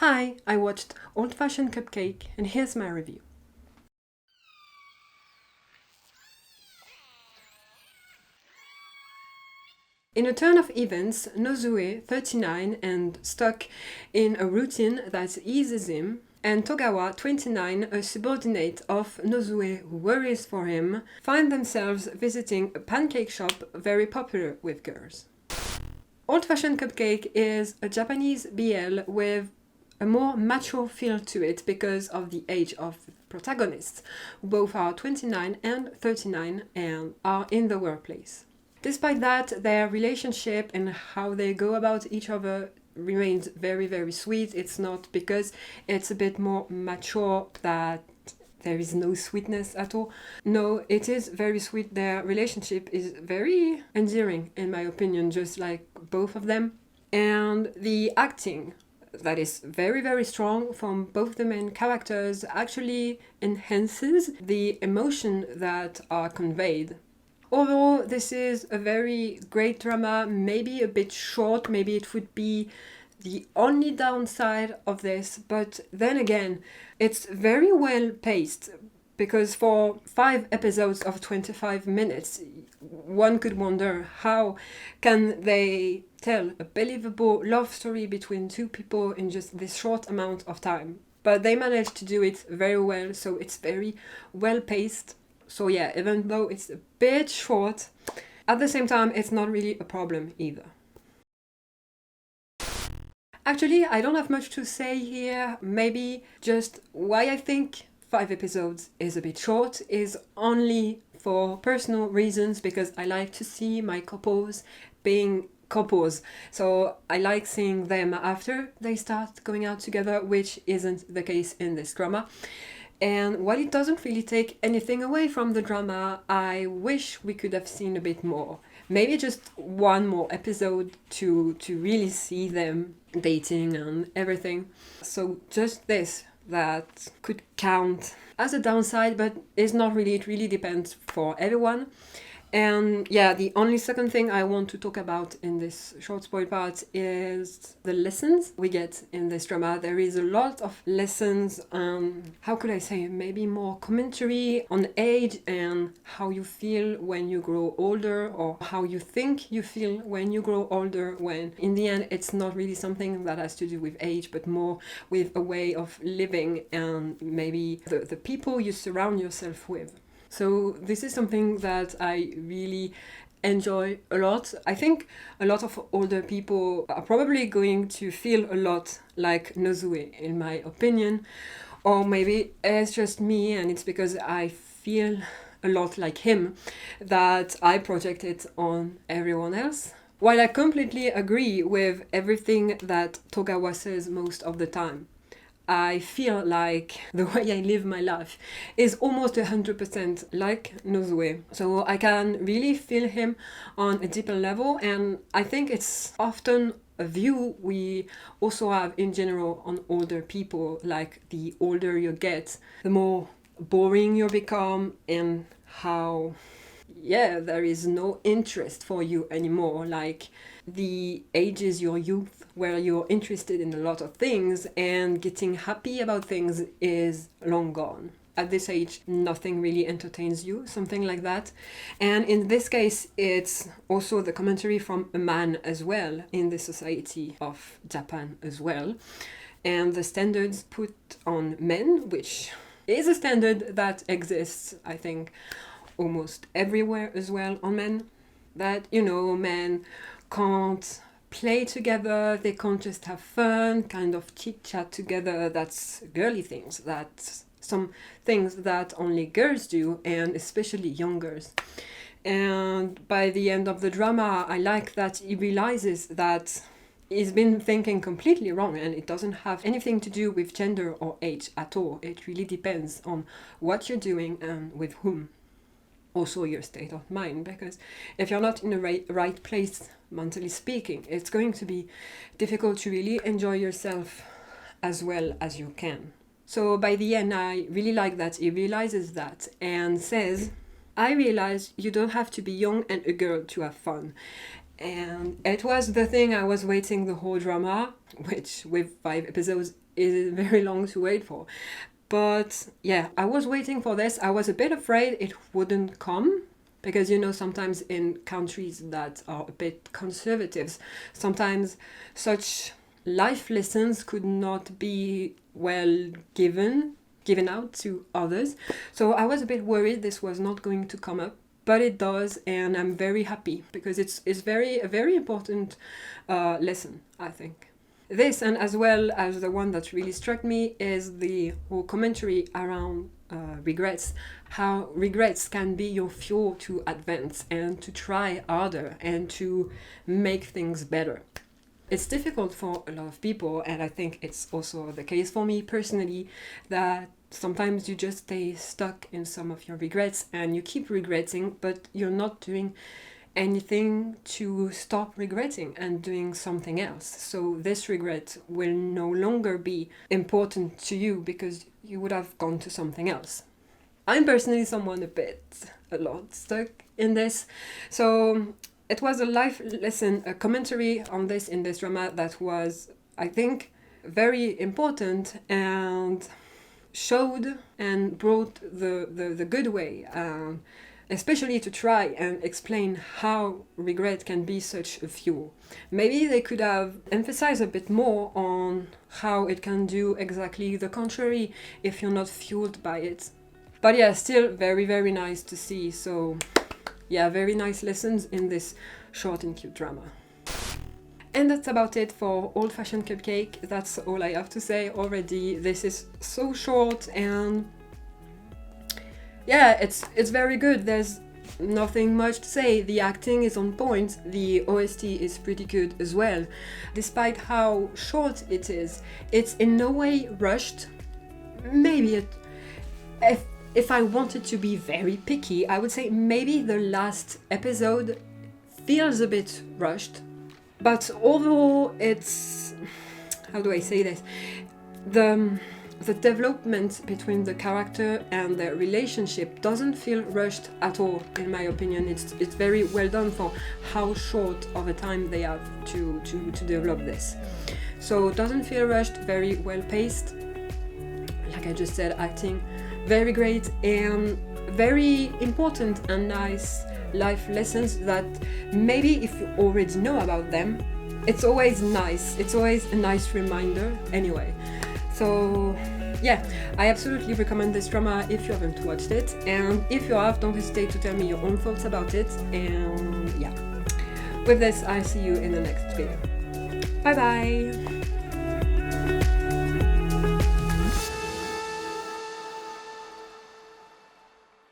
Hi, I watched Old Fashioned Cupcake and here's my review. In a turn of events, Nozue, 39 and stuck in a routine that eases him, and Togawa, 29, a subordinate of Nozue who worries for him, find themselves visiting a pancake shop very popular with girls. Old Fashioned Cupcake is a Japanese BL with a more mature feel to it because of the age of the protagonists, who both are 29 and 39 and are in the workplace. Despite that, their relationship and how they go about each other remains very, very sweet. It's not because it's a bit more mature that there is no sweetness at all. No, it is very sweet. Their relationship is very endearing, in my opinion, just like both of them. And the acting that is very, very strong from both the main characters actually enhances the emotion that are conveyed. Although this is a very great drama, maybe a bit short, maybe it would be the only downside of this, but then again, it's very well paced because for 5 episodes of 25 minutes, one could wonder how can they tell a believable love story between two people in just this short amount of time. But they managed to do it very well, so it's very well paced. So yeah, even though it's a bit short, at the same time, it's not really a problem either. Actually, I don't have much to say here. Maybe just why I think 5 episodes is a bit short is only for personal reasons, because I like to see my couples being couples. So I like seeing them after they start going out together, which isn't the case in this drama. And while it doesn't really take anything away from the drama, I wish we could have seen a bit more. Maybe just one more episode to really see them dating and everything. So just this that could count as a downside, but it's not really. It really depends for everyone. And yeah, the only second thing I want to talk about in this short spoil part is the lessons we get in this drama. There is a lot of lessons, how could I say, maybe more commentary on age and how you feel when you grow older, or how you think you feel when you grow older, when in the end it's not really something that has to do with age, but more with a way of living and maybe the people you surround yourself with. So this is something that I really enjoy a lot. I think a lot of older people are probably going to feel a lot like Nozue, in my opinion. Or maybe it's just me and it's because I feel a lot like him that I project it on everyone else. While I completely agree with everything that Togawa says most of the time, I feel like the way I live my life is almost 100% like Nozue. So I can really feel him on a deeper level, and I think it's often a view we also have in general on older people. Like, the older you get, the more boring you become, and how there is no interest for you anymore. Like, the age is your youth, where you're interested in a lot of things, and getting happy about things is long gone. At this age, nothing really entertains you, something like that. And in this case, it's also the commentary from a man as well, in the society of Japan as well. And the standards put on men, which is a standard that exists, I think, almost everywhere as well on men, that, men can't play together, they can't just have fun, kind of chit chat together. That's girly things, that's some things that only girls do, and especially young girls. And by the end of the drama, I like that he realizes that he's been thinking completely wrong, and it doesn't have anything to do with gender or age at all. It really depends on what you're doing and with whom. Also your state of mind, because if you're not in the right place, mentally speaking, it's going to be difficult to really enjoy yourself as well as you can. So by the end, I really like that he realizes that and says, I realize you don't have to be young and a girl to have fun. and it was the thing I was waiting the whole drama, which with 5 episodes is very long to wait for. But yeah, I was waiting for this. I was a bit afraid it wouldn't come, because you know, sometimes in countries that are a bit conservative, sometimes such life lessons could not be well given out to others. So I was a bit worried this was not going to come up, but it does, and I'm very happy because it's a very important lesson, I think. This, and as well as the one that really struck me, is the whole commentary around regrets, how regrets can be your fuel to advance and to try harder and to make things better. It's difficult for a lot of people, and I think it's also the case for me personally, that sometimes you just stay stuck in some of your regrets and you keep regretting, but you're not doing anything to stop regretting and doing something else. So this regret will no longer be important to you because you would have gone to something else. I'm personally someone a lot stuck in this. So it was a life lesson, a commentary on this in this drama that was, I think, very important and showed and brought the good way, especially to try and explain how regret can be such a fuel. Maybe they could have emphasized a bit more on how it can do exactly the contrary if you're not fueled by it. But yeah, still very, very nice to see. So yeah, very nice lessons in this short and cute drama. And that's about it for Old Fashioned Cupcake. That's all I have to say already. This is so short, and yeah, it's very good. There's nothing much to say. The acting is on point. The OST is pretty good as well. Despite how short it is, it's in no way rushed. Maybe if I wanted to be very picky, I would say maybe the last episode feels a bit rushed. But overall, it's, how do I say this? The development between the character and the relationship doesn't feel rushed at all, in my opinion. It's very well done for how short of a time they have to develop this. So it doesn't feel rushed, very well paced. Like I just said, acting very great, and very important and nice life lessons that maybe if you already know about them, it's always nice. It's always a nice reminder anyway. So yeah, I absolutely recommend this drama if you haven't watched it, and if you have, don't hesitate to tell me your own thoughts about it. And yeah, with this, I'll see you in the next video. Bye bye!